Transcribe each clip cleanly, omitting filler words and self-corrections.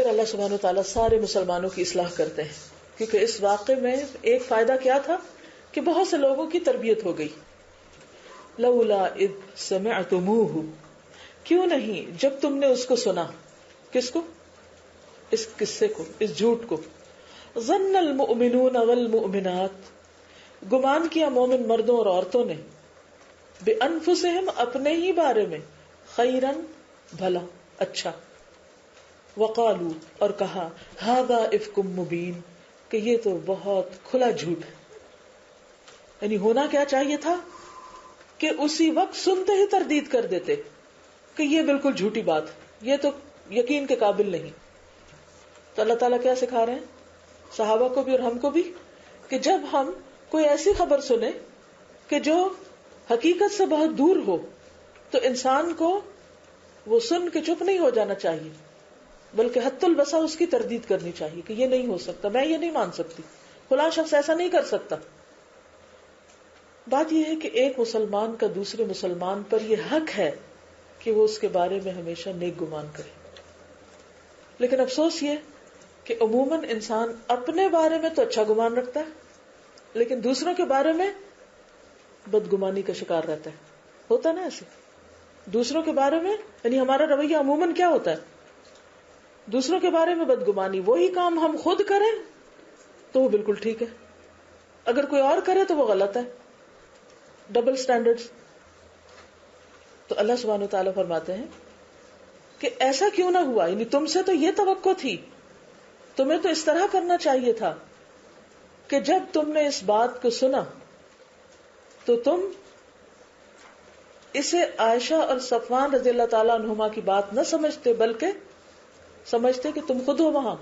اللہ سبحانہ وتعالیٰ سارے مسلمانوں کی اصلاح کرتے ہیں، کیونکہ اس واقعے میں ایک فائدہ کیا تھا کہ بہت سے لوگوں کی تربیت ہو گئی. لولا اذ سمعتموہ، کیوں نہیں جب تم نے اس کو سنا. کس کو؟ اس قصے کو، اس جھوٹ کو. ظن المؤمنون والمؤمنات، گمان کیا مومن مردوں اور عورتوں نے، بانفسہم اپنے ہی بارے میں، خیرن بھلا، اچھا. وقالو اور کہا، ھذا افک مبین، کہ یہ تو بہت کھلا جھوٹ ہے. یعنی ہونا کیا چاہیے تھا کہ اسی وقت سنتے ہی تردید کر دیتے کہ یہ بالکل جھوٹی بات ہے، یہ تو یقین کے قابل نہیں. تو اللہ تعالیٰ کیا سکھا رہے ہیں صحابہ کو بھی اور ہم کو بھی، کہ جب ہم کوئی ایسی خبر سنیں کہ جو حقیقت سے بہت دور ہو تو انسان کو وہ سن کے چپ نہیں ہو جانا چاہیے، بلکہ حتی البصا اس کی تردید کرنی چاہیے کہ یہ نہیں ہو سکتا، میں یہ نہیں مان سکتی، فلاں شخص ایسا نہیں کر سکتا. بات یہ ہے کہ ایک مسلمان کا دوسرے مسلمان پر یہ حق ہے کہ وہ اس کے بارے میں ہمیشہ نیک گمان کرے. لیکن افسوس یہ کہ عموماً انسان اپنے بارے میں تو اچھا گمان رکھتا ہے لیکن دوسروں کے بارے میں بدگمانی کا شکار رہتا ہے. ہوتا نا ایسے دوسروں کے بارے میں، یعنی ہمارا رویہ عموماً کیا ہوتا ہے؟ دوسروں کے بارے میں بدگمانی. وہی کام ہم خود کریں تو وہ بالکل ٹھیک ہے، اگر کوئی اور کرے تو وہ غلط ہے. Double standards. تو اللہ سبحانہ وتعالیٰ فرماتے ہیں کہ ایسا کیوں نہ ہوا، یعنی تم سے تو یہ توقع تھی، تمہیں تو اس طرح کرنا چاہیے تھا کہ جب تم نے اس بات کو سنا تو تم اسے عائشہ اور صفوان رضی اللہ تعالیٰ عنہما کی بات نہ سمجھتے، بلکہ سمجھتے کہ تم خود ہو وہاں،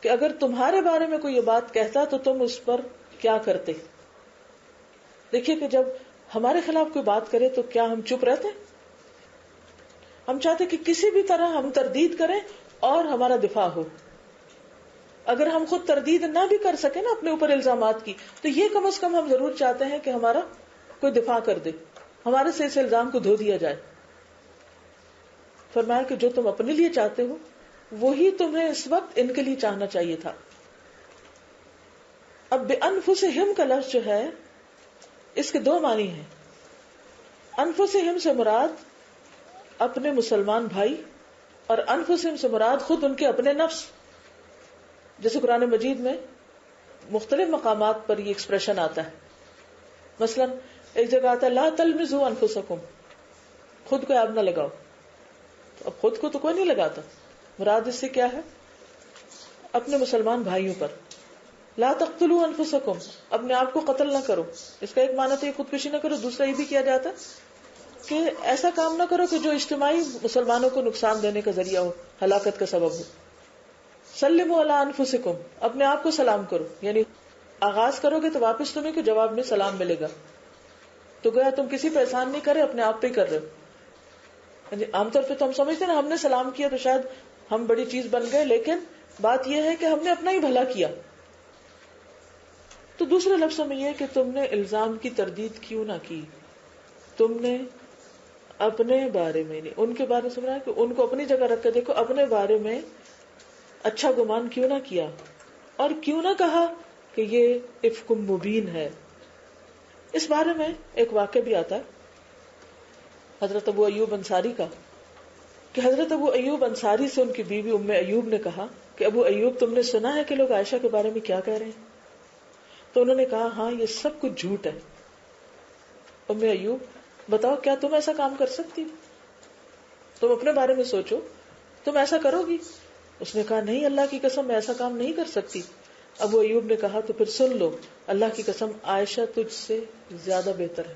کہ اگر تمہارے بارے میں کوئی یہ بات کہتا تو تم اس پر کیا کرتے. دیکھیے کہ جب ہمارے خلاف کوئی بات کرے تو کیا ہم چپ رہتے؟ ہم چاہتے کہ کسی بھی طرح ہم تردید کریں اور ہمارا دفاع ہو. اگر ہم خود تردید نہ بھی کر سکیں نا اپنے اوپر الزامات کی، تو یہ کم از کم ہم ضرور چاہتے ہیں کہ ہمارا کوئی دفاع کر دے، ہمارے سے اس الزام کو دھو دیا جائے. فرمایا کہ جو تم اپنے لیے چاہتے ہو وہی تمہیں اس وقت ان کے لیے چاہنا چاہیے تھا. اب بِأَنفُسِهِمْ کا لفظ جو ہے اس کے دو معنی ہیں. انفسہم سے مراد اپنے مسلمان بھائی، اور انفسہم سے مراد خود ان کے اپنے نفس. جیسے قرآن مجید میں مختلف مقامات پر یہ ایکسپریشن آتا ہے. مثلا ایک جگہ آتا ہے لا تلمزوا انفسکم، خود کو آگ نہ لگاؤ. تو اب خود کو تو کوئی نہیں لگاتا، مراد اس سے کیا ہے؟ اپنے مسلمان بھائیوں پر. لا تقتلوا انفسکم، اپنے آپ کو قتل نہ کرو. اس کا ایک معنی تو یہ خودکشی نہ کرو، دوسرا یہ بھی کیا جاتا ہے کہ ایسا کام نہ کرو کہ جو اجتماعی مسلمانوں کو نقصان دینے کا ذریعہ ہو، ہلاکت کا سبب ہو. سلموا علی انفسکم، اپنے آپ کو سلام کرو، یعنی آغاز کرو گے تو واپس تمہیں کو جواب میں سلام ملے گا. تو گویا تم کسی پہ احسان نہیں کر رہے، اپنے آپ پہ ہی کر رہے ہو. یعنی عام طور پہ تو ہم سمجھتے ہیں نا ہم نے سلام کیا تو شاید ہم بڑی چیز بن گئے، لیکن بات یہ ہے کہ ہم نے اپنا ہی بھلا کیا. تو دوسرے لفظوں میں یہ کہ تم نے الزام کی تردید کیوں نہ کی، تم نے اپنے بارے میں نہیں، ان کے بارے میں سمجھا کہ ان کو اپنی جگہ رکھ کے دیکھو، اپنے بارے میں اچھا گمان کیوں نہ کیا، اور کیوں نہ کہا کہ یہ افک مبین ہے. اس بارے میں ایک واقعہ بھی آتا ہے حضرت ابو ایوب انصاری کا، کہ حضرت ابو ایوب انصاری سے ان کی بیوی ام ایوب نے کہا کہ ابو ایوب تم نے سنا ہے کہ لوگ عائشہ کے بارے میں کیا کہہ رہے ہیں؟ تو انہوں نے کہا ہاں یہ سب کچھ جھوٹ ہے. ام ایوب بتاؤ کیا تم ایسا کام کر سکتی؟ تم اپنے بارے میں سوچو، تم ایسا کرو گی؟ اس نے کہا نہیں اللہ کی قسم میں ایسا کام نہیں کر سکتی. ابو ایوب نے کہا تو پھر سن لو، اللہ کی قسم عائشہ تجھ سے زیادہ بہتر ہے.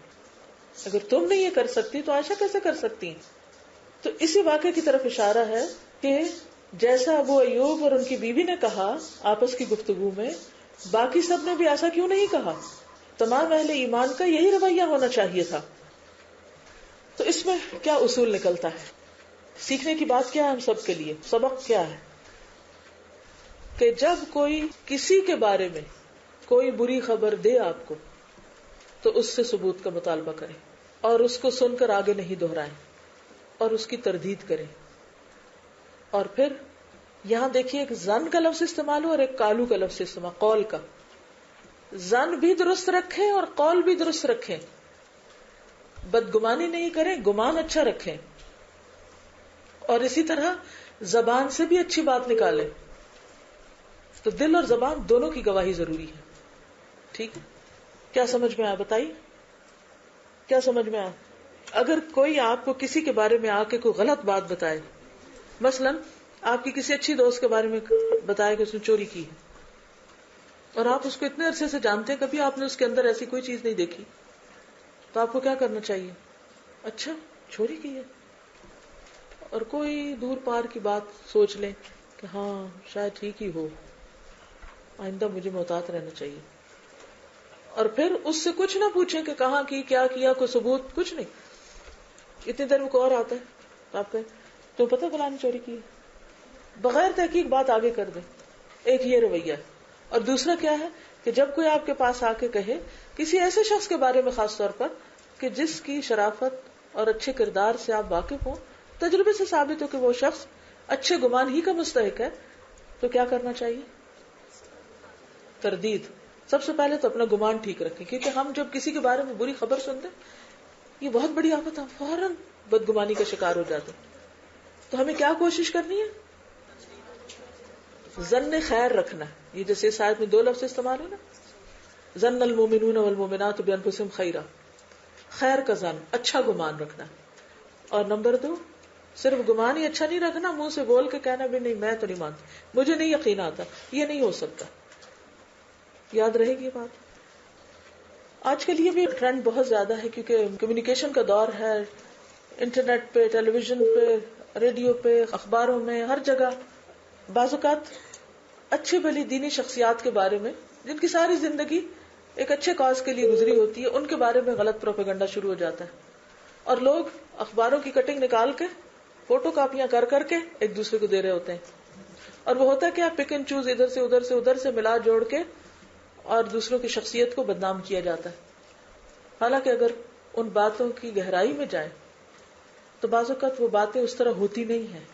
اگر تم نہیں یہ کر سکتی تو عائشہ کیسے کر سکتی ہیں؟ تو اسی واقعے کی طرف اشارہ ہے کہ جیسا ابو ایوب اور ان کی بیوی نے کہا آپس کی گفتگو میں، باقی سب نے بھی ایسا کیوں نہیں کہا؟ تمام اہل ایمان کا یہی رویہ ہونا چاہیے تھا. تو اس میں کیا اصول نکلتا ہے؟ سیکھنے کی بات کیا ہے ہم سب کے لیے؟ سبق کیا ہے؟ کہ جب کوئی کسی کے بارے میں کوئی بری خبر دے آپ کو تو اس سے ثبوت کا مطالبہ کریں اور اس کو سن کر آگے نہیں دہرائیں اور اس کی تردید کریں، اور پھر یہاں دیکھیے ایک زن کا لفظ استعمال ہو اور ایک قالو کا لفظ استعمال، قول کا. زن بھی درست رکھیں اور قول بھی درست رکھیں. بدگمانی نہیں کریں، گمان اچھا رکھیں. اور اسی طرح زبان سے بھی اچھی بات نکالیں. تو دل اور زبان دونوں کی گواہی ضروری ہے. ٹھیک ہے؟ کیا سمجھ میں آیا بتائیے؟ کیا سمجھ میں آیا؟ اگر کوئی آپ کو کسی کے بارے میں آ کے کوئی غلط بات بتائے، مثلا آپ کی کسی اچھی دوست کے بارے میں بتائے کہ اس نے چوری کی ہے، اور آپ اس کو اتنے عرصے سے جانتے ہیں، کبھی آپ نے اس کے اندر ایسی کوئی چیز نہیں دیکھی، تو آپ کو کیا کرنا چاہیے؟ اچھا چوری کی ہے، اور کوئی دور پار کی بات سوچ لیں کہ ہاں شاید ٹھیک ہی ہو، آئندہ مجھے محتاط رہنا چاہیے. اور پھر اس سے کچھ نہ پوچھیں کہ کہاں کی، کیا کیا، کوئی ثبوت کچھ نہیں. اتنی دیر میں کوئی اور آتا ہے تو آپ کہیں تو پتہ فلاں نے چوری کی ہے، بغیر تحقیق بات آگے کر دیں. ایک یہ رویہ ہے. اور دوسرا کیا ہے کہ جب کوئی آپ کے پاس آ کے کہے کسی ایسے شخص کے بارے میں، خاص طور پر کہ جس کی شرافت اور اچھے کردار سے آپ واقف ہوں، تجربے سے ثابت ہو کہ وہ شخص اچھے گمان ہی کا مستحق ہے، تو کیا کرنا چاہیے؟ تردید. سب سے پہلے تو اپنا گمان ٹھیک رکھیں، کیونکہ ہم جب کسی کے بارے میں بری خبر سنتے یہ بہت بڑی آفت ہے، فوراً بدگمانی کا شکار ہو جاتے. تو ہمیں کیا کوشش کرنی ہے؟ ظن خیر رکھنا. یہ جیسے اس آیت میں دو لفظ استعمال ہے نا، ظن المؤمنون والمؤمنات بانفسهم خیرا، خیر کا ظن، اچھا گمان رکھنا. اور نمبر 2، صرف گمان ہی اچھا نہیں رکھنا، منہ سے بول کے کہنا بھی نہیں میں تو نہیں مانتا، مجھے نہیں یقین آتا، یہ نہیں ہو سکتا. یاد رہے گی یہ بات. آج کل یہ بھی ٹرینڈ بہت زیادہ ہے، کیونکہ کمیونیکیشن کا دور ہے، انٹرنیٹ پہ، ٹیلی ویژن پہ، ریڈیو پہ، اخباروں میں، ہر جگہ بعض اوقات اچھی بھلی دینی شخصیات کے بارے میں جن کی ساری زندگی ایک اچھے کاز کے لیے گزری ہوتی ہے، ان کے بارے میں غلط پروپیگنڈا شروع ہو جاتا ہے، اور لوگ اخباروں کی کٹنگ نکال کے فوٹو کاپیاں کر کر کے ایک دوسرے کو دے رہے ہوتے ہیں. اور وہ ہوتا ہے کیا، پک اینڈ چوز، ادھر سے ملا جوڑ کے، اور دوسروں کی شخصیت کو بدنام کیا جاتا ہے. حالانکہ اگر ان باتوں کی گہرائی میں جائیں تو بعض اوقات وہ باتیں اس طرح ہوتی نہیں ہیں.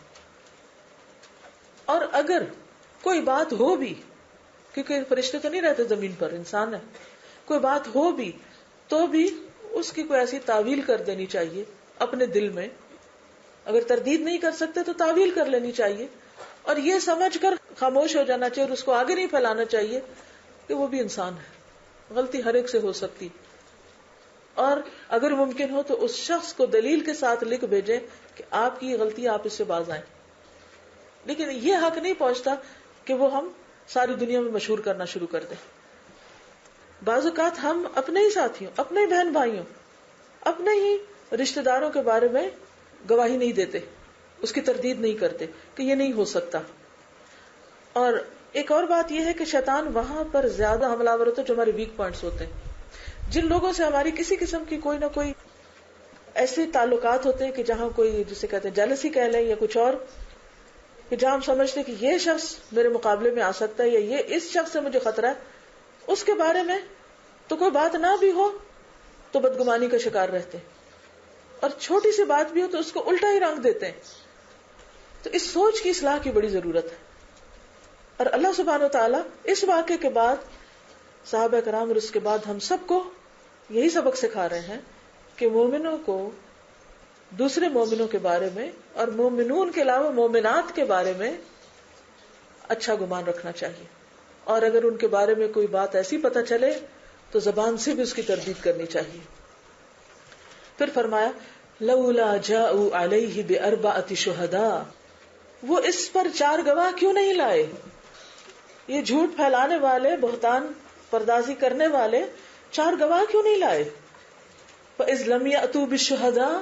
اور اگر کوئی بات ہو بھی، کیونکہ فرشتے تو نہیں رہتے زمین پر، انسان ہے، کوئی بات ہو بھی تو بھی اس کی کوئی ایسی تعویل کر دینی چاہیے اپنے دل میں. اگر تردید نہیں کر سکتے تو تعویل کر لینی چاہیے، اور یہ سمجھ کر خاموش ہو جانا چاہیے، اور اس کو آگے نہیں پھیلانا چاہیے کہ وہ بھی انسان ہے، غلطی ہر ایک سے ہو سکتی. اور اگر ممکن ہو تو اس شخص کو دلیل کے ساتھ لکھ بھیجیں کہ آپ کی غلطی، آپ اس سے باز آئیں. لیکن یہ حق نہیں پہنچتا کہ وہ ہم ساری دنیا میں مشہور کرنا شروع کر دیں. بعض اوقات ہم اپنے ہی ساتھیوں، اپنے ہی بہن بھائیوں، اپنے ہی رشتہ داروں کے بارے میں گواہی نہیں دیتے، اس کی تردید نہیں کرتے کہ یہ نہیں ہو سکتا. اور ایک اور بات یہ ہے کہ شیطان وہاں پر زیادہ حملہ آور ہوتا ہے جو ہمارے ویک پوائنٹس ہوتے ہیں، جن لوگوں سے ہماری کسی قسم کی کوئی نہ کوئی ایسے تعلقات ہوتے ہیں کہ جہاں کوئی، جسے کہتے ہیں جیلسی کہہ لیں یا کچھ اور، کہ جہاں ہم سمجھتے ہیں کہ یہ شخص میرے مقابلے میں آ سکتا ہے، یا یہ اس شخص سے مجھے خطرہ ہے، اس کے بارے میں تو کوئی بات نہ بھی ہو تو بدگمانی کا شکار رہتے ہیں، اور چھوٹی سی بات بھی ہو تو اس کو الٹا ہی رنگ دیتے ہیں. تو اس سوچ کی اصلاح کی بڑی ضرورت ہے. اور اللہ سبحانہ و تعالیٰ اس واقعے کے بعد صحابہ کرام اور اس کے بعد ہم سب کو یہی سبق سکھا رہے ہیں کہ مومنوں کو دوسرے مومنوں کے بارے میں اور مومنون کے علاوہ مومنات کے بارے میں اچھا گمان رکھنا چاہیے. اور اگر ان کے بارے میں کوئی بات ایسی پتہ چلے تو زبان سے بھی اس کی تردید کرنی چاہیے. پھر فرمایا لولا جاءوا علیہ باربعۃ شہداء، وہ اس پر 4 گواہ کیوں نہیں لائے؟ یہ جھوٹ پھیلانے والے، بہتان پردازی کرنے والے 4 گواہ کیوں نہیں لائے؟ فاذ لم یأتوا بالشہداء،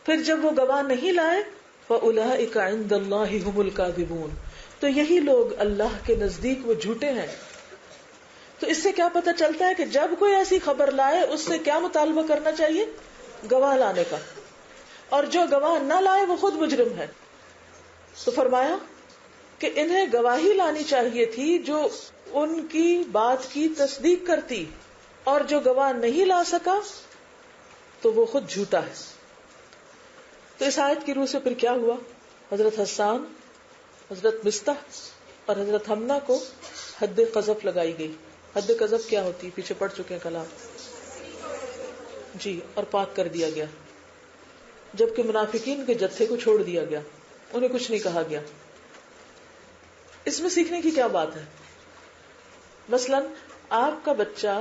پھر جب وہ گواہ نہیں لائے، فاولئک عند اللہ هم الکاذبون، تو یہی لوگ اللہ کے نزدیک وہ جھوٹے ہیں. تو اس سے کیا پتہ چلتا ہے کہ جب کوئی ایسی خبر لائے اس سے کیا مطالبہ کرنا چاہیے؟ گواہ لانے کا. اور جو گواہ نہ لائے وہ خود مجرم ہے. تو فرمایا کہ انہیں گواہی لانی چاہیے تھی جو ان کی بات کی تصدیق کرتی، اور جو گواہ نہیں لا سکا تو وہ خود جھوٹا ہے. تو اس آیت کی روح سے پھر کیا ہوا؟ حضرت حسان حضرت مستح اور حضرت حمنا کو حد قذف لگائی گئی. حد قذف کیا ہوتی ہے؟ پیچھے پڑ چکے ہیں کلام. جی، اور پاک کر دیا گیا. جبکہ منافقین کے جتھے کو چھوڑ دیا گیا، انہیں کچھ نہیں کہا گیا. اس میں سیکھنے کی کیا بات ہے؟ مثلا آپ کا بچہ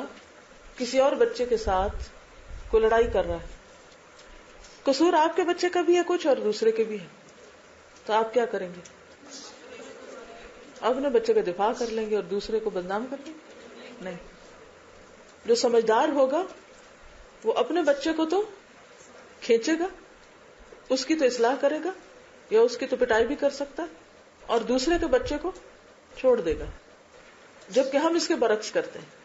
کسی اور بچے کے ساتھ کوئی لڑائی کر رہا ہے، قصور آپ کے بچے کا بھی ہے کچھ اور دوسرے کے بھی ہے، تو آپ کیا کریں گے؟ اپنے بچے کا دفاع کر لیں گے اور دوسرے کو بدنام کر لیں گے؟ نہیں. جو سمجھدار ہوگا وہ اپنے بچے کو تو کھینچے گا، اس کی تو اصلاح کرے گا، یا اس کی تو پٹائی بھی کر سکتا ہے، اور دوسرے کے بچے کو چھوڑ دے گا. جبکہ ہم اس کے برعکس کرتے ہیں.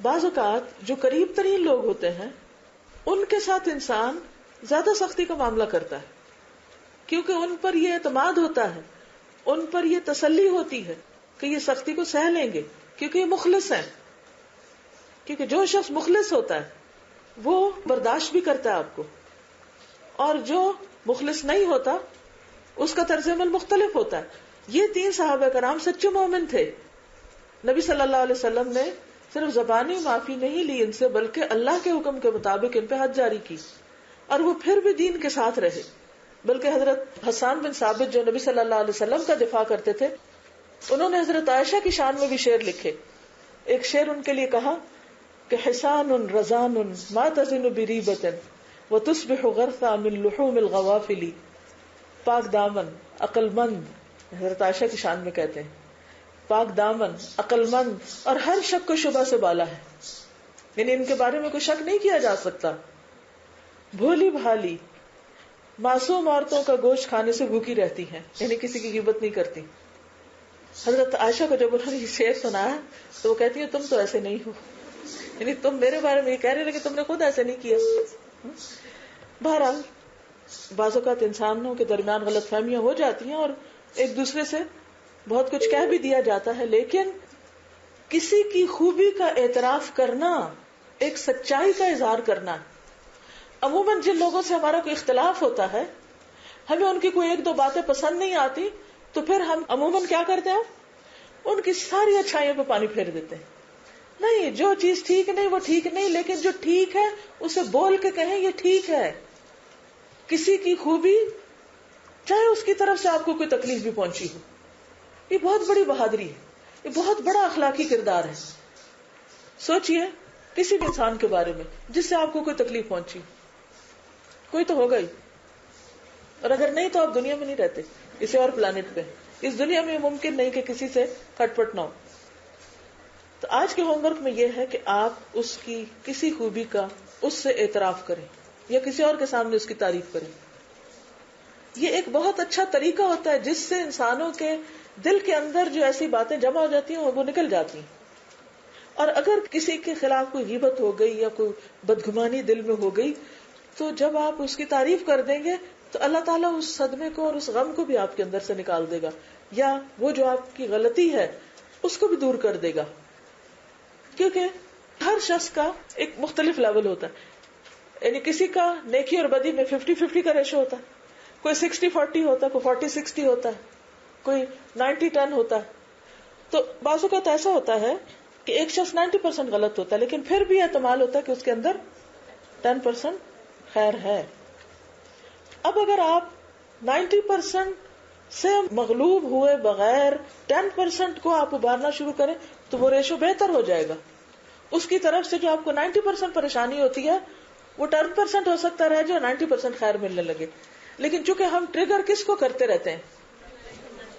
بعض اوقات جو قریب ترین لوگ ہوتے ہیں ان کے ساتھ انسان زیادہ سختی کا معاملہ کرتا ہے، کیونکہ ان پر یہ اعتماد ہوتا ہے، ان پر یہ تسلی ہوتی ہے کہ یہ سختی کو سہ لیں گے، کیونکہ یہ مخلص ہیں. کیونکہ جو شخص مخلص ہوتا ہے وہ برداشت بھی کرتا ہے آپ کو، اور جو مخلص نہیں ہوتا اس کا طرز عمل مختلف ہوتا ہے. یہ 3 صحابہ کرام سچے مومن تھے. نبی صلی اللہ علیہ وسلم نے صرف زبانی معافی نہیں لی ان سے، بلکہ اللہ کے حکم کے مطابق ان پہ حد جاری کی، اور وہ پھر بھی دین کے ساتھ رہے. بلکہ حضرت حسان بن ثابت جو نبی صلی اللہ علیہ وسلم کا دفاع کرتے تھے، انہوں نے حضرت عائشہ کی شان میں بھی شعر لکھے. ایک شعر ان کے لیے کہا کہ حسان رزان ما تزن بریبۃ وتصبح غرثا من لحوم الغوافل. پاک دامن، عقل مند، حضرت عائشہ کی شان میں کہتے ہیں پاک دامن، عقل مند، اور ہر شک کو شبہ سے بالا ہے، یعنی ان کے بارے میں کوئی شک نہیں کیا جا سکتا. بھولی بھالی معصوم عورتوں کا گوشت کھانے سے بھوکی رہتی ہیں، یعنی کسی کی غیبت نہیں کرتی. حضرت عائشہ کو جب انہوں نے یہ شعر سنایا تو وہ کہتی ہے تم تو ایسے نہیں ہو، یعنی تم میرے بارے میں یہ کہہ رہے لیکن تم نے خود ایسے نہیں کیا. بہرحال بعض اوقات انسانوں کے درمیان غلط فہمیاں ہو جاتی ہیں اور ایک دوسرے سے بہت کچھ کہہ بھی دیا جاتا ہے، لیکن کسی کی خوبی کا اعتراف کرنا ایک سچائی کا اظہار کرنا. عموماً جن لوگوں سے ہمارا کوئی اختلاف ہوتا ہے، ہمیں ان کی کوئی 1-2 باتیں پسند نہیں آتی، تو پھر ہم عموماً کیا کرتے ہیں؟ ان کی ساری اچھائیوں پہ پانی پھیر دیتے ہیں. نہیں، جو چیز ٹھیک نہیں وہ ٹھیک نہیں، لیکن جو ٹھیک ہے اسے بول کے کہیں یہ ٹھیک ہے. کسی کی خوبی چاہے اس کی طرف سے آپ کو کوئی تکلیف بھی پہنچی ہو، یہ بہت بڑی بہادری ہے، یہ بہت بڑا اخلاقی کردار ہے. سوچئے کسی بھی انسان کے بارے میں جس سے آپ کو کوئی تکلیف پہنچی، کوئی تو ہوگا ہی، اور اگر نہیں تو آپ دنیا میں نہیں رہتے، کسی اور پلانٹ پہ. اس دنیا میں ممکن نہیں کہ کسی سے کھٹ پٹ نہ ہو. تو آج کے ہوم ورک میں یہ ہے کہ آپ اس کی کسی خوبی کا اس سے اعتراف کریں یا کسی اور کے سامنے اس کی تعریف کریں. یہ ایک بہت اچھا طریقہ ہوتا ہے جس سے انسانوں کے دل کے اندر جو ایسی باتیں جمع ہو جاتی ہیں وہ نکل جاتی ہیں. اور اگر کسی کے خلاف کوئی غیبت ہو گئی یا کوئی بدگمانی دل میں ہو گئی تو جب آپ اس کی تعریف کر دیں گے تو اللہ تعالیٰ اس صدمے کو اور اس غم کو بھی آپ کے اندر سے نکال دے گا، یا وہ جو آپ کی غلطی ہے اس کو بھی دور کر دے گا. کیونکہ ہر شخص کا ایک مختلف لیول ہوتا ہے، یعنی کسی کا نیکی اور بدی میں 50-50 کا ریشو ہوتا ہے، کوئی 60-40 ہوتا ہے، کوئی 40-60 ہوتا ہے، کوئی 90-10 ہوتا ہے. تو بعض اوقات ایسا ہوتا ہے کہ ایک شخص 90% غلط ہوتا ہے لیکن پھر بھی احتمال ہوتا ہے کہ اس کے اندر 10% خیر ہے. اب اگر آپ 90% سے مغلوب ہوئے بغیر 10% کو آپ ابھارنا شروع کریں تو وہ ریشو بہتر ہو جائے گا. اس کی طرف سے جو آپ کو 90% پریشانی ہوتی ہے وہ 10% ہو سکتا رہ جائے، 90% خیر ملنے لگے. لیکن چونکہ ہم ٹریگر کس کو کرتے رہتے ہیں؟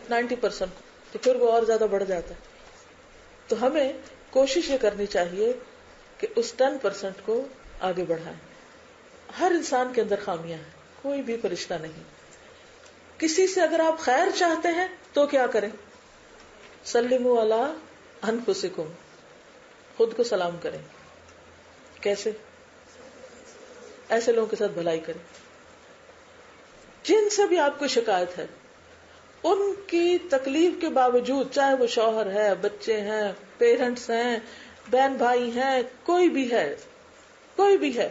90%، تو پھر وہ اور زیادہ بڑھ جاتا ہے. تو ہمیں کوشش یہ کرنی چاہیے کہ اس 10% کو آگے بڑھائیں. ہر انسان کے اندر خامیاں ہیں، کوئی بھی فرشتہ نہیں. کسی سے اگر آپ خیر چاہتے ہیں تو کیا کریں؟ سلموا علی انفسکم، خود کو سلام کریں. کیسے؟ ایسے لوگوں کے ساتھ بھلائی کریں جن سے بھی آپ کو شکایت ہے. ان کی تکلیف کے باوجود، چاہے وہ شوہر ہے، بچے ہیں، پیرنٹس ہیں، بہن بھائی ہیں، کوئی بھی ہے،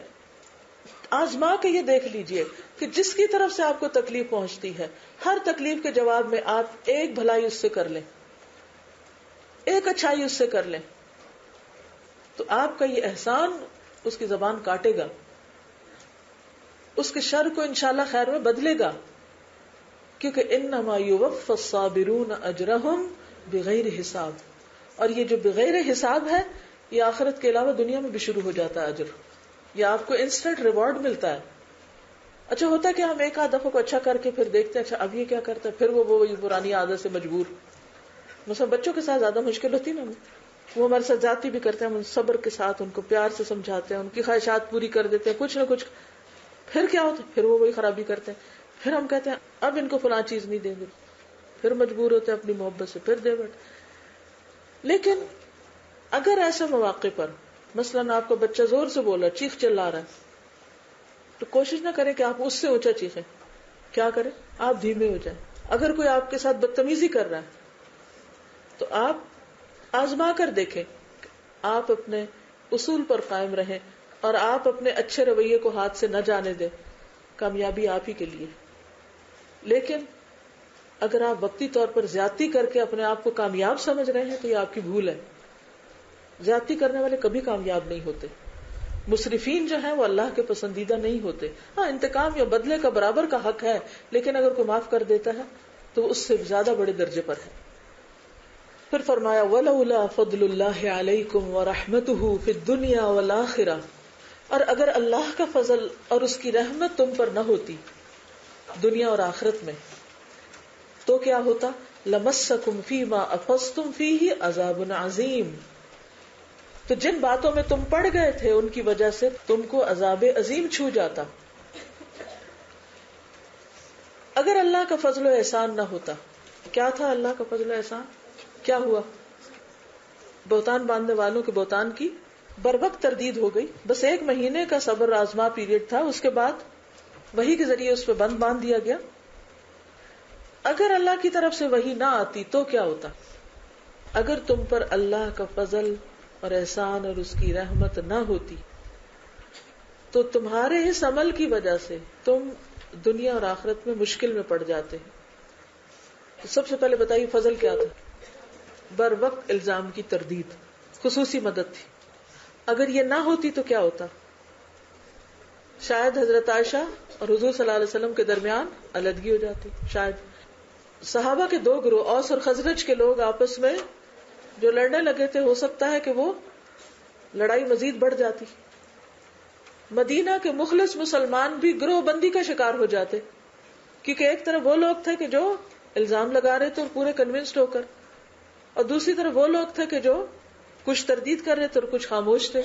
آزما کے یہ دیکھ لیجئے کہ جس کی طرف سے آپ کو تکلیف پہنچتی ہے، ہر تکلیف کے جواب میں آپ ایک بھلائی اس سے کر لیں، ایک اچھائی اس سے کر لیں، تو آپ کا یہ احسان اس کی زبان کاٹے گا، اس کے شر کو انشاءاللہ خیر میں بدلے گا، کیونکہ انما یوفی الصابرون اجرہم بغیر حساب، اور یہ جو بغیر حساب ہے یہ آخرت کے علاوہ دنیا میں بھی شروع ہو جاتا ہے اجر، یہ آپ کو انسٹنٹ ریوارڈ ملتا ہے. اچھا ہوتا ہے کہ ہم ایک آدھ دفعہ کو اچھا کر کے پھر دیکھتے ہیں اچھا اب یہ کیا کرتا ہے، پھر وہ پرانی عادت سے مجبور. مثلا بچوں کے ساتھ زیادہ مشکل ہوتی نا، وہ ہمارے ساتھ زیادتی بھی کرتے ہیں، ہم صبر کے ساتھ ان کو پیار سے سمجھاتے ہیں، ان کی خواہشات پوری کر دیتے ہیں کچھ نہ کچھ، پھر کیا ہوتا ہے پھر وہ وہی خرابی کرتے ہیں، پھر ہم کہتے ہیں اب ان کو فلاں چیز نہیں دیں گے، پھر مجبور ہوتے ہیں اپنی محبت سے پھر دے بیٹھے. لیکن اگر ایسے مواقع پر مثلاً آپ کا بچہ زور سے بول رہا ہے، چیخ چلا رہا ہے، تو کوشش نہ کریں کہ آپ اس سے اونچا چیخیں، کیا کریں آپ دھیمے ہو جائیں. اگر کوئی آپ کے ساتھ بدتمیزی کر رہا ہے تو آپ آزما کر دیکھیں، آپ اپنے اصول پر قائم رہیں اور آپ اپنے اچھے رویے کو ہاتھ سے نہ جانے دیں، کامیابی آپ ہی کے لیے. لیکن اگر آپ وقتی طور پر زیادتی کر کے اپنے آپ کو کامیاب سمجھ رہے ہیں تو یہ آپ کی بھول ہے. زیادتی کرنے والے کبھی کامیاب نہیں ہوتے، مسرفین جو ہیں وہ اللہ کے پسندیدہ نہیں ہوتے. ہاں انتقام یا بدلے کا برابر کا حق ہے، لیکن اگر کوئی معاف کر دیتا ہے تو اس سے زیادہ بڑے درجے پر ہے. پھر فرمایا وَلَوْلَا فَضْلُ اللَّهِ عَلَيْكُمْ وَرَحْمَتُهُ فِي الدُّنْيَا وَالْآخِرَةِ، اور اگر اللہ کا فضل اور اس کی رحمت تم پر نہ ہوتی دنیا اور آخرت میں تو کیا ہوتا؟ لَمَسَّكُمْ فِي مَا أَفَضْتُمْ فِيهِ عَذَابٌ عَظِيمٌ، تو جن باتوں میں تم پڑ گئے تھے ان کی وجہ سے تم کو عذاب عظیم چھو جاتا. اگر اللہ کا فضل و احسان نہ ہوتا، کیا تھا اللہ کا فضل و احسان؟ کیا ہوا؟ بہتان باندھنے والوں کے بہتان کی بر وقت تردید ہو گئی. بس 1 مہینے کا صبر آزما پیریڈ تھا، اس کے بعد وحی کے ذریعے اس پہ بند باندھ دیا گیا. اگر اللہ کی طرف سے وحی نہ آتی تو کیا ہوتا؟ اگر تم پر اللہ کا فضل اور احسان اور اس کی رحمت نہ ہوتی تو تمہارے اس عمل کی وجہ سے تم دنیا اور آخرت میں مشکل میں پڑ جاتے. تو سب سے پہلے بتائیے فضل کیا تھا؟ بر وقت الزام کی تردید، خصوصی مدد تھی. اگر یہ نہ ہوتی تو کیا ہوتا؟ شاید حضرت عائشہ اور حضور صلی اللہ علیہ وسلم کے درمیان علیحدگی ہو جاتی. شاید صحابہ کے 2 گروہ اوس اور خزرج کے لوگ آپس میں جو لڑنے لگے تھے، ہو سکتا ہے کہ وہ لڑائی مزید بڑھ جاتی. مدینہ کے مخلص مسلمان بھی گروہ بندی کا شکار ہو جاتے، کیونکہ ایک طرف وہ لوگ تھے کہ جو الزام لگا رہے تھے اور پورے کنونسڈ ہو کر، اور دوسری طرف وہ لوگ تھے کہ جو کچھ تردید کر رہے تھے اور کچھ خاموش تھے.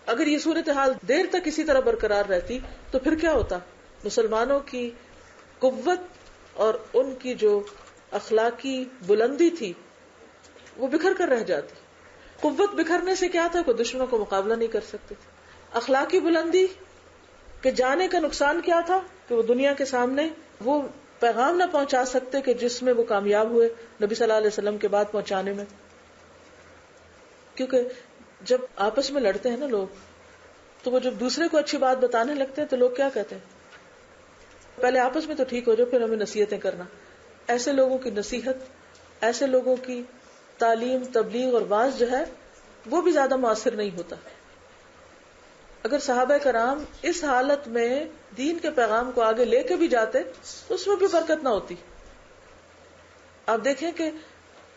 اگر یہ صورتحال دیر تک اسی طرح برقرار رہتی تو پھر کیا ہوتا؟ مسلمانوں کی قوت اور ان کی جو اخلاقی بلندی تھی وہ بکھر کر رہ جاتی. قوت بکھرنے سے کیا تھا؟ کوئی دشمنوں کو مقابلہ نہیں کر سکتے تھے. اخلاقی بلندی کے جانے کا نقصان کیا تھا؟ کہ وہ دنیا کے سامنے وہ پیغام نہ پہنچا سکتے کہ جس میں وہ کامیاب ہوئے نبی صلی اللہ علیہ وسلم کے بعد پہنچانے میں. کیونکہ جب آپس میں لڑتے ہیں نا لوگ، تو وہ جب دوسرے کو اچھی بات بتانے لگتے ہیں تو لوگ کیا کہتے ہیں؟ پہلے آپس میں تو ٹھیک ہو جاؤ، پھر ہمیں نصیحتیں کرنا. ایسے لوگوں کی نصیحت، ایسے لوگوں کی تعلیم، تبلیغ اور واعظ جو ہے وہ بھی زیادہ مؤثر نہیں ہوتا. اگر صحابہ کرام اس حالت میں دین کے پیغام کو آگے لے کے بھی جاتے تو اس میں بھی برکت نہ ہوتی. آپ دیکھیں کہ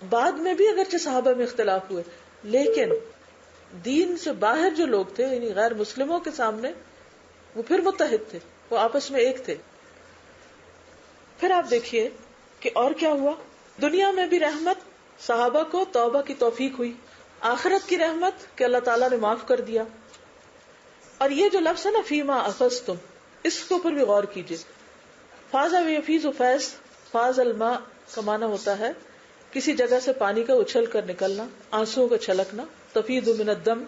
بعد میں بھی اگرچہ صحابہ میں اختلاف ہوئے، لیکن دین سے باہر جو لوگ تھے یعنی غیر مسلموں کے سامنے وہ پھر متحد تھے، وہ آپس میں ایک تھے. پھر آپ دیکھیے کہ اور کیا ہوا. دنیا میں بھی رحمت، صحابہ کو توبہ کی توفیق ہوئی. آخرت کی رحمت کہ اللہ تعالیٰ نے معاف کر دیا. اور یہ جو لفظ ہے نا فیما افضتم، اس کے اوپر بھی غور کیجیے. فاض و یفیض و فیض، فاض الماء کا معنی ہوتا ہے کسی جگہ سے پانی کا اچھل کر نکلنا، آنسوؤں کا چھلکنا. تفیض من الدم.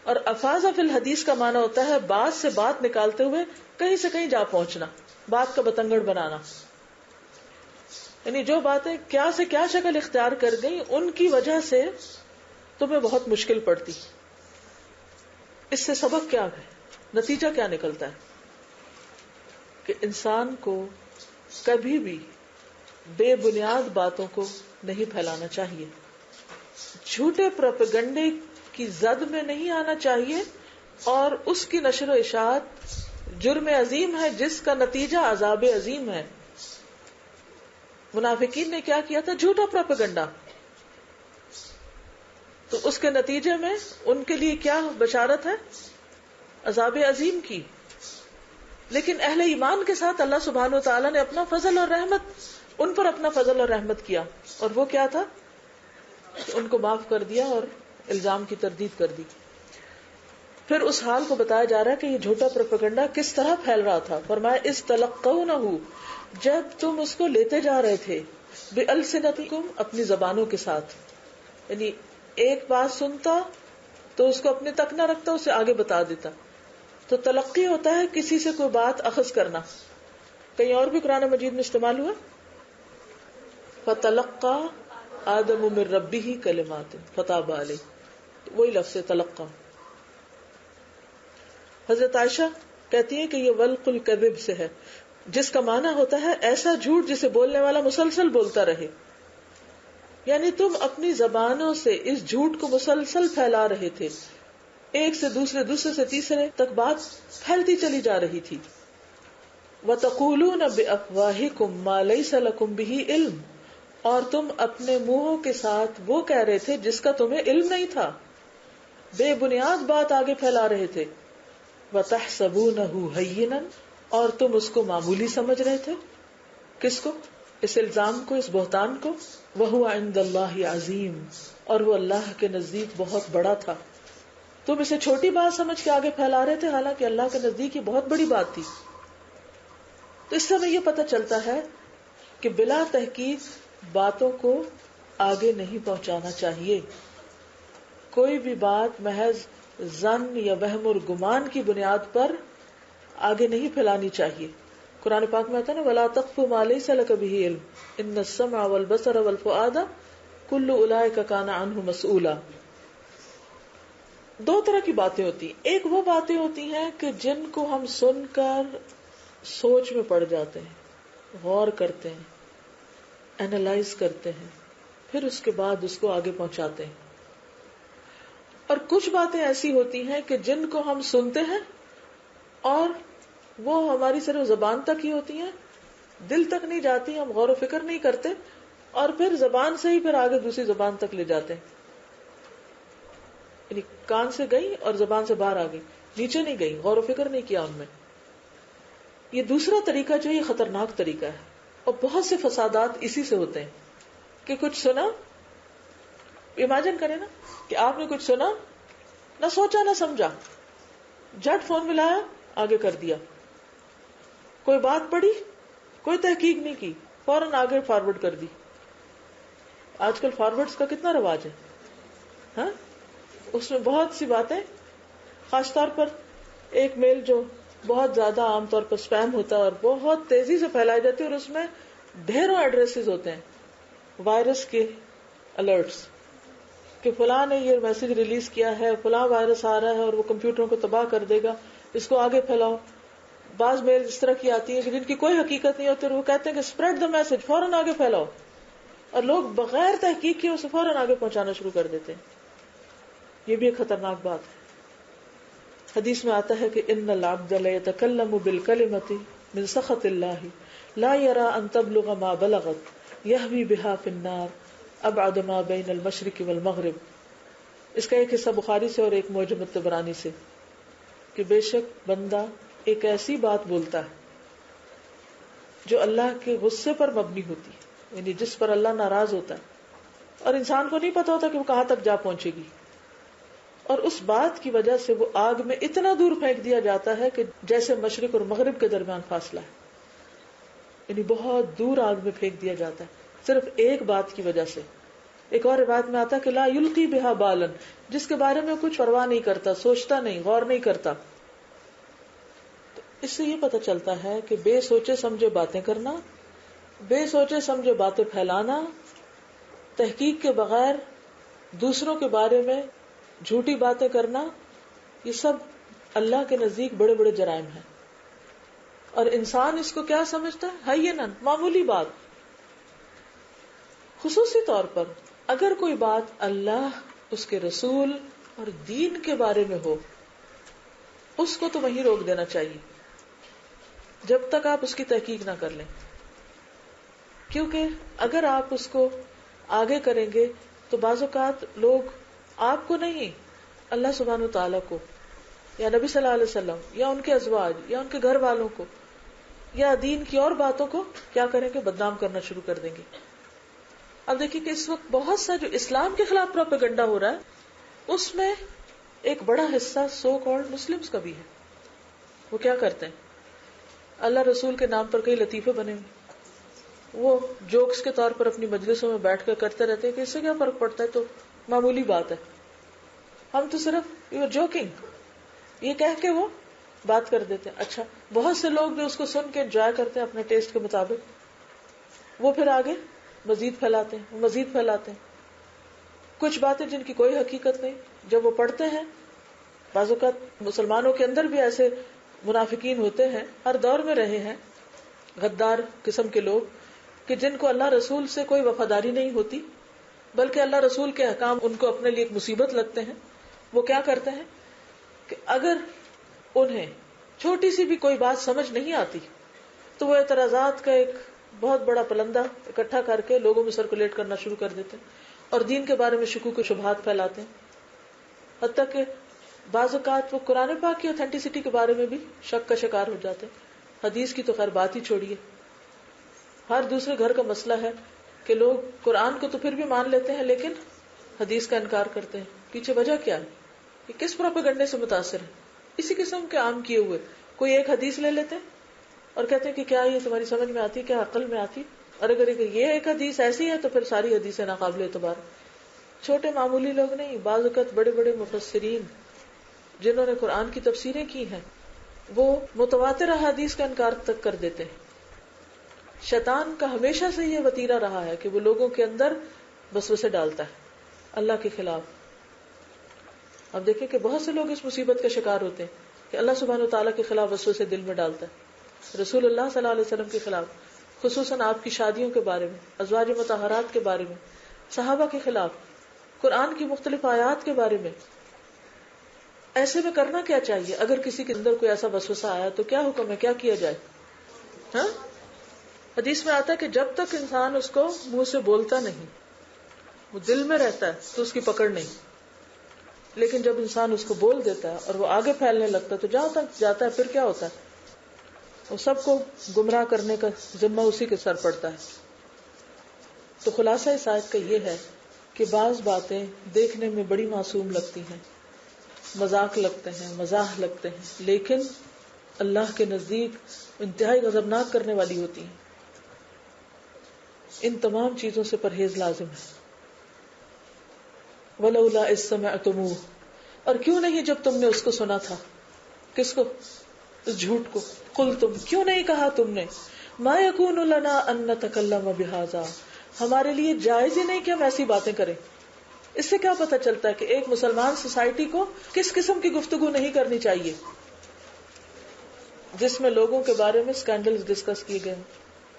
اور افاظ فی الحدیث کا معنی ہوتا ہے بات سے بات نکالتے ہوئے کہیں سے کہیں جا پہنچنا، بات کا بتنگڑ بنانا. یعنی جو باتیں کیا سے کیا شکل اختیار کر گئی ان کی وجہ سے تمہیں بہت مشکل پڑتی. اس سے سبق کیا ہے؟ نتیجہ کیا نکلتا ہے کہ انسان کو کبھی بھی بے بنیاد باتوں کو نہیں پھیلانا چاہیے، جھوٹے پروپیگنڈے کی زد میں نہیں آنا چاہیے، اور اس کی نشر و اشاعت جرم عظیم ہے جس کا نتیجہ عذاب عظیم ہے۔ منافقین نے کیا کیا تھا؟ جھوٹا پروپیگنڈا، تو اس کے نتیجے میں ان کے لیے کیا بشارت ہے؟ عذاب عظیم کی۔ لیکن اہل ایمان کے ساتھ اللہ سبحانہ و تعالیٰ نے اپنا فضل اور رحمت، ان پر اپنا فضل اور رحمت کیا، اور وہ کیا تھا؟ ان کو معاف کر دیا اور الزام کی تردید کر دی۔ پھر اس حال کو بتایا جا رہا ہے کہ یہ جھوٹا پروپیگنڈا کس طرح پھیل رہا تھا۔ فرمایا اس تلقونہ، جب تم اس کو لیتے جا رہے تھے، بِأَلْسِنَتِكُمْ، اپنی زبانوں کے ساتھ، یعنی ایک بات سنتا تو اس کو اپنے تک نہ رکھتا، اسے آگے بتا دیتا۔ تو تلقی ہوتا ہے کسی سے کوئی بات اخذ کرنا، کہیں اور بھی قرآن مجید میں استعمال ہوا، فَتَلَقَّى آدَمُ مِن رَبِّهِ كَلِمَاتٍ فَتَابَ عَلَيْهِ، وہی لفظ تلقا۔ حضرت عائشہ کہتی ہیں کہ یہ ولق الکذب سے ہے، جس کا معنی ہوتا ہے ایسا جھوٹ جسے بولنے والا مسلسل بولتا رہے، یعنی تم اپنی زبانوں سے اس جھوٹ کو مسلسل پھیلا رہے تھے، ایک سے دوسرے، دوسرے سے تیسرے تک بات پھیلتی چلی جا رہی تھی۔ وَتَقُولُونَ بِأَفْوَاهِكُمْ مَا لَيْسَ لَكُمْ بِهِ عِلْمٌ، اور تم اپنے منہوں کے ساتھ وہ کہہ رہے تھے جس کا تمہیں علم نہیں تھا، بے بنیاد بات آگے پھیلا رہے تھے۔ وَتَحْسَبُونَهُ هَيِّنًا، اور تم اس کو معمولی سمجھ رہے تھے، کس کو؟ اس الزام کو، اس بہتان کو۔ وَهُوَ عِندَ اللَّهِ عَظِيمٌ، اور وہ اللہ کے نزدیک بہت بڑا تھا۔ تم اسے چھوٹی بات سمجھ کے آگے پھیلا رہے تھے، حالانکہ اللہ کے نزدیک یہ بہت بڑی بات تھی۔ تو اس سے ہمیں یہ پتہ چلتا ہے کہ بلا تحقیق باتوں کو آگے نہیں پہنچانا چاہیے، کوئی بھی بات محض ظن یا وہم اور گمان کی بنیاد پر آگے نہیں پھیلانی چاہیے۔ قرآن پاک میں آتا ہے نا، وَلَا تَقْفُ مَا لَيْسَ لَكَ بِهِ عِلْمٌ إِنَّ السَّمْعَ وَالْبَصَرَ وَالْفُؤَادَ كُلُّ أُولَئِكَ كَانَ عَنْهُ مَسْئُولًا۔ دو طرح کی باتیں ہوتی ہیں، ایک وہ باتیں ہوتی ہیں کہ جن کو ہم سن کر سوچ میں پڑ جاتے ہیں، غور کرتے ہیں، اینالائز کرتے ہیں، پھر اس کے بعد اس کو آگے پہنچاتے ہیں۔ اور کچھ باتیں ایسی ہوتی ہیں کہ جن کو ہم سنتے ہیں اور وہ ہماری صرف زبان تک ہی ہوتی ہیں، دل تک نہیں جاتی، ہم غور و فکر نہیں کرتے، اور پھر زبان سے ہی پھر آگے دوسری زبان تک لے جاتے ہیں، یعنی کان سے گئی اور زبان سے باہر آ گئی، نیچے نہیں گئی، غور و فکر نہیں کیا ان میں۔ یہ دوسرا طریقہ جو یہ خطرناک طریقہ ہے، اور بہت سے فسادات اسی سے ہوتے ہیں کہ کچھ سنا، امیجن کریں نا کہ آپ نے کچھ سنا، نہ سوچا نہ سمجھا، جھٹ فون ملایا، آگے کر دیا، کوئی بات پڑھی، کوئی تحقیق نہیں کی، فوراً آگے فارورڈ کر دی۔ آج کل فارورڈز کا کتنا رواج ہے، ہاں؟ اس میں بہت سی باتیں، خاص طور پر ایک میل جو بہت زیادہ عام طور پر سپیم ہوتا ہے اور بہت تیزی سے پھیلائی جاتی ہے، اور اس میں ڈھیروں ایڈریسز ہوتے ہیں، وائرس کے الرٹس کہ فلاں نے یہ میسج ریلیز کیا ہے، فلاں وائرس آ رہا ہے اور وہ کمپیوٹروں کو تباہ کر دے گا، اس کو آگے پھیلاؤ۔ بعض میل اس طرح کی آتی ہیں کہ جن کی کوئی حقیقت نہیں ہوتی، اور وہ کہتے ہیں کہ اسپریڈ دا میسج، فوراً آگے پھیلاؤ، اور لوگ بغیر تحقیق کیے اسے فوراً آگے پہنچانا شروع کر دیتے ہیں۔ یہ بھی ایک خطرناک بات ہے۔ حدیث میں آتا ہے کہ ان العبد لیتکلم بالکلمۃ من سخط اللہ لا یرى ان تبلغ ما بلغت یہوی بها فی النار ابعد ما بین المشرق والمغرب۔ اس کا ایک حصہ بخاری سے اور ایک معجم الطبرانی سے، کہ بے شک بندہ ایک ایسی بات بولتا ہے جو اللہ کے غصے پر مبنی ہوتی ہے، یعنی جس پر اللہ ناراض ہوتا ہے، اور انسان کو نہیں پتا ہوتا کہ وہ کہاں تک جا پہنچے گی، اور اس بات کی وجہ سے وہ آگ میں اتنا دور پھینک دیا جاتا ہے کہ جیسے مشرق اور مغرب کے درمیان فاصلہ ہے، یعنی بہت دور آگ میں پھینک دیا جاتا ہے صرف ایک بات کی وجہ سے۔ ایک اور روایت میں آتا ہے کہ لا یلقی بہا بالن، جس کے بارے میں کچھ پرواہ نہیں کرتا، سوچتا نہیں، غور نہیں کرتا۔ تو اس سے یہ پتہ چلتا ہے کہ بے سوچے سمجھے باتیں کرنا، بے سوچے سمجھے باتیں پھیلانا، تحقیق کے بغیر دوسروں کے بارے میں جھوٹی باتیں کرنا، یہ سب اللہ کے نزدیک بڑے بڑے جرائم ہیں، اور انسان اس کو کیا سمجھتا ہے؟ ہینن، معمولی بات. خصوصی طور پر اگر کوئی بات اللہ، اس کے رسول اور دین کے بارے میں ہو، اس کو تو وہیں روک دینا چاہیے جب تک آپ اس کی تحقیق نہ کر لیں. کیونکہ اگر آپ اس کو آگے کریں گے تو بعض اوقات لوگ آپ کو نہیں، اللہ سبحانہ وتعالیٰ کو یا نبی صلی اللہ علیہ وسلم یا ان کے ازواج یا ان کے گھر والوں کو یا دین کی اور باتوں کو کیا کریں گے؟ بدنام کرنا شروع کر دیں گے. اب دیکھیں کہ اس وقت بہت سا جو اسلام کے خلاف پروپیگنڈا ہو رہا ہے، اس میں ایک بڑا حصہ سو کالڈ مسلمز کا بھی ہے. وہ کیا کرتے ہیں؟ اللہ رسول کے نام پر کئی لطیفے بنے ہوئے، وہ جوکس کے طور پر اپنی مجلسوں میں بیٹھ کر کرتے رہتے ہیں کہ اس سے کیا فرق پڑتا ہے، تو معمولی بات ہے، ہم تو صرف یو جوکنگ، یہ کہہ کے وہ بات کر دیتے ہیں. اچھا، بہت سے لوگ بھی اس کو سن کے انجوائے کرتے ہیں اپنے ٹیسٹ کے مطابق، وہ پھر آگے مزید پھیلاتے ہیں، مزید پھیلاتے ہیں کچھ باتیں جن کی کوئی حقیقت نہیں. جب وہ پڑھتے ہیں، بعض اوقات مسلمانوں کے اندر بھی ایسے منافقین ہوتے ہیں، ہر دور میں رہے ہیں، غدار قسم کے لوگ کہ جن کو اللہ رسول سے کوئی وفاداری نہیں ہوتی، بلکہ اللہ رسول کے احکام ان کو اپنے لیے ایک مصیبت لگتے ہیں. وہ کیا کرتے ہیں کہ اگر انہیں چھوٹی سی بھی کوئی بات سمجھ نہیں آتی تو وہ اعتراضات کا ایک بہت بڑا پلندہ اکٹھا کر کے لوگوں میں سرکولیٹ کرنا شروع کر دیتے ہیں اور دین کے بارے میں شکوک و شبہات پھیلاتے ہیں. حتیٰ کہ بعض اوقات وہ قرآن پاک کی اوتھینٹسٹی کے بارے میں بھی شک کا شکار ہو جاتے ہیں. حدیث کی تو خیر بات ہی چھوڑیے، ہر دوسرے گھر کا مسئلہ ہے کہ لوگ قرآن کو تو پھر بھی مان لیتے ہیں لیکن حدیث کا انکار کرتے ہیں. پیچھے وجہ کیا ہے؟ کہ کس پروپیگنڈے سے متاثر ہے؟ اسی قسم کے عام کیے ہوئے کوئی ایک حدیث لے لیتے ہیں اور کہتے ہیں کہ کیا یہ تمہاری سمجھ میں آتی، کیا عقل میں آتی، اور اگر یہ ایک حدیث ایسی ہے تو پھر ساری حدیثیں ناقابل اعتبار. چھوٹے معمولی لوگ نہیں، بعض اوقات بڑے بڑے مفسرین جنہوں نے قرآن کی تفسیریں کی ہیں وہ متواتر احادیث کا انکار تک کر دیتے ہیں. شیطان کا ہمیشہ سے یہ وتیرہ رہا ہے کہ وہ لوگوں کے اندر وسوسے ڈالتا ہے اللہ کے خلاف. اب دیکھیں کہ بہت سے لوگ اس مصیبت کا شکار ہوتے ہیں کہ اللہ سبحانہ وتعالیٰ کے خلاف وسوسے دل میں ڈالتا ہے، رسول اللہ صلی اللہ علیہ وسلم کے خلاف، خصوصاً آپ کی شادیوں کے بارے میں، ازواج مطہرات کے بارے میں، صحابہ کے خلاف، قرآن کی مختلف آیات کے بارے میں. ایسے میں کرنا کیا چاہیے؟ اگر کسی کے اندر کوئی ایسا وسوسہ آیا تو کیا حکم ہے، کیا کیا جائے؟ ہاں، حدیث میں آتا ہے کہ جب تک انسان اس کو منہ سے بولتا نہیں، وہ دل میں رہتا ہے تو اس کی پکڑ نہیں، لیکن جب انسان اس کو بول دیتا ہے اور وہ آگے پھیلنے لگتا ہے تو جہاں تک جاتا ہے پھر کیا ہوتا ہے؟ وہ سب کو گمراہ کرنے کا ذمہ اسی کے سر پڑتا ہے. تو خلاصہ اس آیت کا یہ ہے کہ بعض باتیں دیکھنے میں بڑی معصوم لگتی ہیں، مذاق لگتے ہیں، مزاح لگتے ہیں، لیکن اللہ کے نزدیک انتہائی غضبناک کرنے والی ہوتی ہیں. ان تمام چیزوں سے پرہیز لازم ہے. وَلَوْلَا إِذْ سَمِعْتُمُوهُ، اور کیوں نہیں جب تم نے اس کو سنا تھا. کس کو؟ اس جھوٹ کو. قُلْتُمْ، کیوں نہیں کہا تم نے، مَا يَكُونُ لَنَا أَن نَّتَكَلَّمَ بِهَٰذَا، ہمارے لیے جائز ہی نہیں کہ ہم ایسی باتیں کریں. اس سے کیا پتہ چلتا ہے کہ ایک مسلمان سوسائٹی کو کس قسم کی گفتگو نہیں کرنی چاہیے جس میں لوگوں کے بارے میں اسکینڈلز ڈسکس کیے گئے،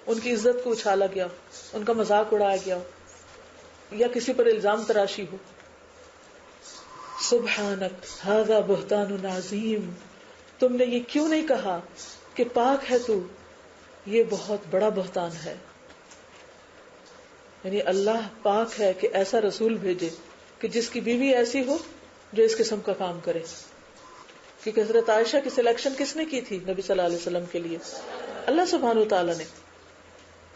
ان کی عزت کو اچھالا گیا، ان کا مذاق اڑایا گیا یا کسی پر الزام تراشی ہو. سبحانک ھذا بہتان عظیم، تم نے یہ کیوں نہیں کہا کہ پاک ہے تو، یہ بہت بڑا بہتان ہے. یعنی اللہ پاک ہے کہ ایسا رسول بھیجے کہ جس کی بیوی ایسی ہو جو اس قسم کا کام کرے. کیونکہ حضرت عائشہ کی سلیکشن کس نے کی تھی نبی صلی اللہ علیہ وسلم کے لیے؟ اللہ سبحانہ وتعالی نے.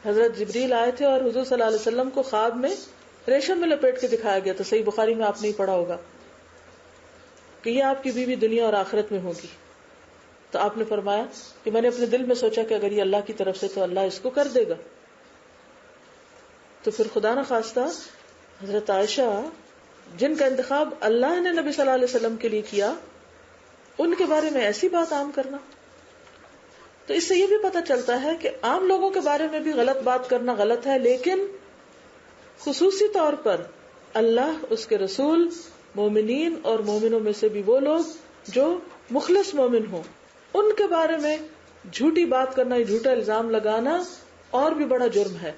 حضرت جبریل آئے تھے اور حضور صلی اللہ علیہ وسلم کو خواب میں ریشم میں لپیٹ کے دکھایا گیا تھا. صحیح بخاری میں آپ نے پڑھا ہوگا کہ یہ آپ کی بیوی دنیا اور آخرت میں ہوگی. تو آپ نے فرمایا کہ میں نے اپنے دل میں سوچا کہ اگر یہ اللہ کی طرف سے تو اللہ اس کو کر دے گا. تو پھر خدا نہ خواستہ حضرت عائشہ جن کا انتخاب اللہ نے نبی صلی اللہ علیہ وسلم کے لیے کیا، ان کے بارے میں ایسی بات عام کرنا. تو اس سے یہ بھی پتہ چلتا ہے کہ عام لوگوں کے بارے میں بھی غلط بات کرنا غلط ہے، لیکن خصوصی طور پر اللہ، اس کے رسول، مومنین اور مومنوں میں سے بھی وہ لوگ جو مخلص مومن ہوں، ان کے بارے میں جھوٹی بات کرنا، جھوٹا الزام لگانا اور بھی بڑا جرم ہے.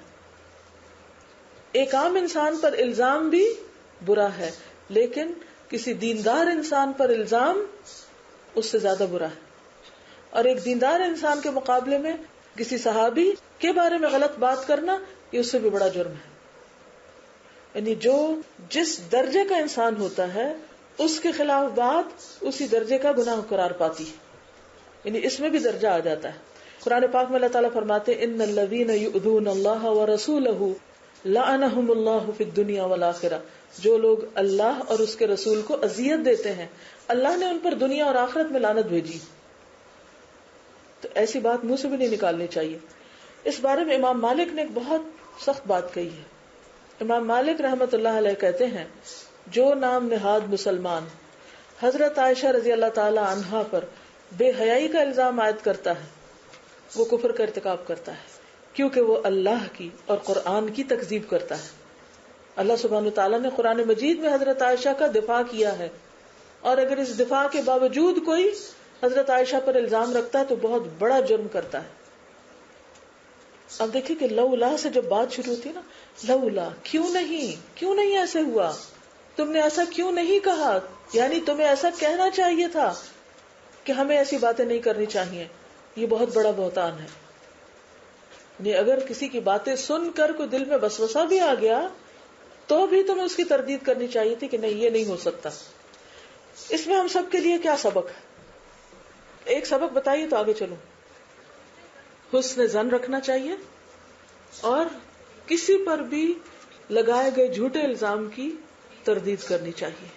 ایک عام انسان پر الزام بھی برا ہے، لیکن کسی دیندار انسان پر الزام اس سے زیادہ برا ہے. اور ایک دیندار انسان کے مقابلے میں کسی صحابی کے بارے میں غلط بات کرنا یہ اس سے بھی بڑا جرم ہے. یعنی جو جس درجے کا انسان ہوتا ہے اس کے خلاف بات اسی درجے کا گناہ قرار پاتی ہے. یعنی اس میں بھی درجہ آ جاتا ہے. قرآن پاک میں اللہ تعالیٰ فرماتے ہیں ان الذین یؤذون اللہ ورسولہ لعنہم اللہ فی الدنیا والآخرہ. جو لوگ اللہ اور اس کے رسول کو اذیت دیتے ہیں اللہ نے ان پر دنیا اور آخرت میں لعنت بھیجی. تو ایسی بات منہ سے بھی نہیں نکالنی چاہیے. اس بارے میں امام مالک نے ایک بہت سخت بات کہی ہے. امام مالک رحمت اللہ علیہ کہتے ہیں جو نام نہاد مسلمان حضرت عائشہ رضی اللہ تعالی عنہا پر بے حیائی کا الزام عائد کرتا ہے وہ کفر کا ارتکاب کرتا ہے، کیونکہ وہ اللہ کی اور قرآن کی تکذیب کرتا ہے. اللہ سبحانہ وتعالیٰ نے قرآن مجید میں حضرت عائشہ کا دفاع کیا ہے، اور اگر اس دفاع کے باوجود کوئی حضرت عائشہ پر الزام رکھتا ہے تو بہت بڑا جرم کرتا ہے. اب دیکھیں کہ لولا سے جب بات شروع ہوتی ہے نا، لولا کیوں نہیں ایسے ہوا، تم نے ایسا کیوں نہیں کہا، یعنی تمہیں ایسا کہنا چاہیے تھا کہ ہمیں ایسی باتیں نہیں کرنی چاہیے. یہ بہت بڑا بہتان ہے. یعنی اگر کسی کی باتیں سن کر کوئی دل میں وسوسہ بھی آ گیا تو بھی تمہیں اس کی تردید کرنی چاہیے تھی کہ نہیں یہ نہیں ہو سکتا. اس میں ہم سب کے لیے کیا سبق ہے؟ ایک سبق بتائیے تو آگے چلوں. حسن ظن رکھنا چاہیے اور کسی پر بھی لگائے گئے جھوٹے الزام کی تردید کرنی چاہیے.